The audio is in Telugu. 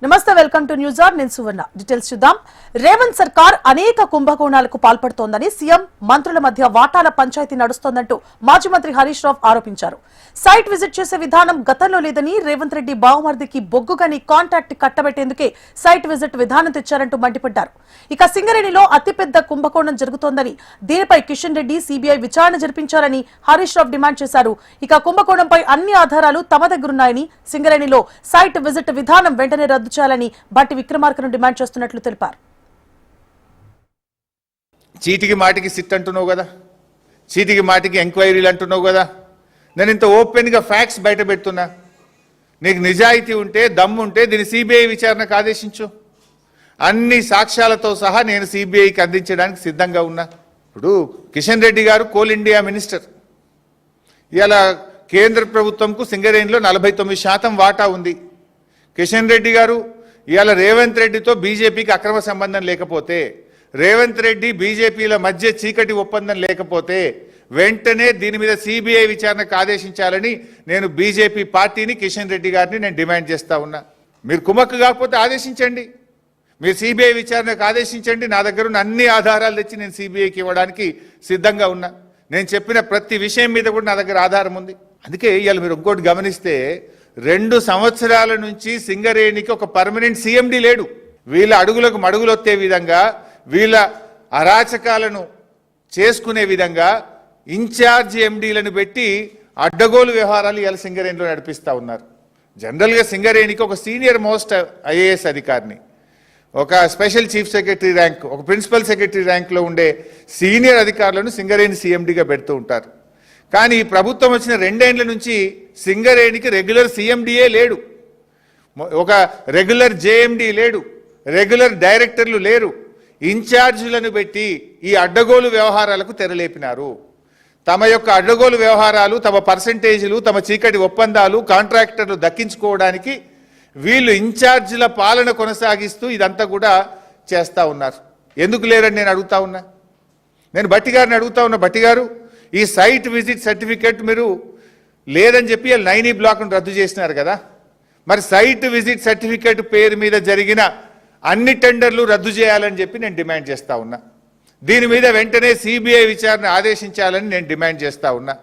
నమస్తే వెల్కమ్ టు న్యూస్ ఆర్ నేను సువర్ణ డీటెయిల్స్ చూద్దాం రేవంత్ సర్కార్ అనేక కుంభకోణాలకు పాల్పడుతోందని సీఎం మంత్రుల మధ్య వాటాల పంచాయతీ నడుస్తోందంటూ మాజీ మంత్రి హరీష్ రావు ఆరోపించారు సైట్ విజిట్ చేసే విధానం గతంలో లేదని రేవంత్ రెడ్డి బావమర్దికి బొగ్గుగని కాంట్రాక్ట్ కట్టబెట్టేందుకే సైట్ విజిట్ విధానం తెచ్చారంటూ మండిపడ్డారు ఇక సింగరేణిలో అతిపెద్ద కుంభకోణం జరుగుతోందని దీనిపై కిషన్ రెడ్డి సీబీఐ విచారణ జరిపించాలని హరీష్ రావు డిమాండ్ చేశారు ఇక కుంభకోణంపై అన్ని ఆధారాలు తమ దగ్గరున్నాయని సింగరేణిలో సైట్ విజిట్ విధానం వెంటనే రద్దు చేయాలని బట్టి విక్రమార్కను డిమాండ్ చేస్తున్నట్లు తెలిపారు చీటికి మాటికి సిట్ అంటున్నావు కదా చీటికి మాటికి ఎంక్వైరీలు అంటున్నావు కదా నేను ఇంత ఓపెన్ గా ఫ్యాక్ట్స్ బయట పెడుతున్నా నీకు నిజాయితీ ఉంటే దమ్ము ఉంటే దీని సిబిఐ విచారణకు ఆదేశించు అన్ని సాక్ష్యాలతో సహా నేను సిబిఐకి అందించడానికి సిద్ధంగా ఉన్నా ఇప్పుడు కిషన్ రెడ్డి గారు కోల్ ఇండియా మినిస్టర్ ఇలా కేంద్ర ప్రభుత్వంకు సింగరేణిలో 49% వాటా ఉంది కిషన్ రెడ్డి గారు ఇవాళ రేవంత్ రెడ్డితో బీజేపీకి అక్రమ సంబంధం లేకపోతే రేవంత్ రెడ్డి బీజేపీల మధ్య చీకటి ఒప్పందం లేకపోతే వెంటనే దీని మీద సిబిఐ విచారణకు ఆదేశించాలని నేను బీజేపీ పార్టీని కిషన్ రెడ్డి గారిని నేను డిమాండ్ చేస్తా ఉన్నా మీరు కుమ్మక్కు కాకపోతే ఆదేశించండి మీరు సిబిఐ విచారణకు ఆదేశించండి నా దగ్గర ఉన్న అన్ని ఆధారాలు తెచ్చి నేను సిబిఐకి ఇవ్వడానికి సిద్ధంగా ఉన్నా నేను చెప్పిన ప్రతి విషయం మీద కూడా నా దగ్గర ఆధారం ఉంది అందుకే ఇవాళ మీరు ఇంకోటి గమనిస్తే 2 సంవత్సరాల నుంచి సింగరేణికి ఒక పర్మనెంట్ సీఎండీ లేడు వీళ్ళ అడుగులకు మడుగులొత్తే విధంగా వీళ్ళ అరాచకాలను చేసుకునే విధంగా ఇన్ఛార్జ్ ఎండీలను పెట్టి అడ్డగోలు వ్యవహారాలు ఇవాళ సింగరేణిలో నడిపిస్తూ ఉన్నారు జనరల్గా సింగరేణికి ఒక సీనియర్ మోస్ట్ ఐఏఎస్ అధికారిని ఒక స్పెషల్ చీఫ్ సెక్రటరీ ర్యాంక్ ఒక ప్రిన్సిపల్ సెక్రటరీ ర్యాంక్లో ఉండే సీనియర్ అధికారులను సింగరేణి సీఎండీగా పెడుతూ ఉంటారు కానీ ఈ ప్రభుత్వం వచ్చిన 2 ఏళ్ల నుంచి సింగరేణికి రెగ్యులర్ సీఎండీఏ లేడు ఒక రెగ్యులర్ జేఎండీ లేడు రెగ్యులర్ డైరెక్టర్లు లేరు ఇన్ఛార్జీలను పెట్టి ఈ అడ్డగోలు వ్యవహారాలకు తెరలేపినారు తమ యొక్క అడ్డగోలు వ్యవహారాలు తమ పర్సంటేజీలు తమ చీకటి ఒప్పందాలు కాంట్రాక్టర్లు దక్కించుకోవడానికి వీళ్ళు ఇన్ఛార్జీల పాలన కొనసాగిస్తూ ఇదంతా కూడా చేస్తూ ఉన్నారు ఎందుకు లేరని నేను అడుగుతా ఉన్నా నేను భట్టి గారిని అడుగుతా ఉన్నా భట్టి గారు ఈ సైట్ విజిట్ సర్టిఫికెట్ మీరు లేదని చెప్పి 9E బ్లాక్ను రద్దు చేసినారు కదా మరి సైట్ విజిట్ సర్టిఫికెట్ పేరు మీద జరిగిన అన్ని టెండర్లు రద్దు చేయాలని చెప్పి నేను డిమాండ్ చేస్తా ఉన్నా దీని మీద వెంటనే సిబిఐ విచారణ ఆదేశించాలని నేను డిమాండ్ చేస్తా ఉన్నా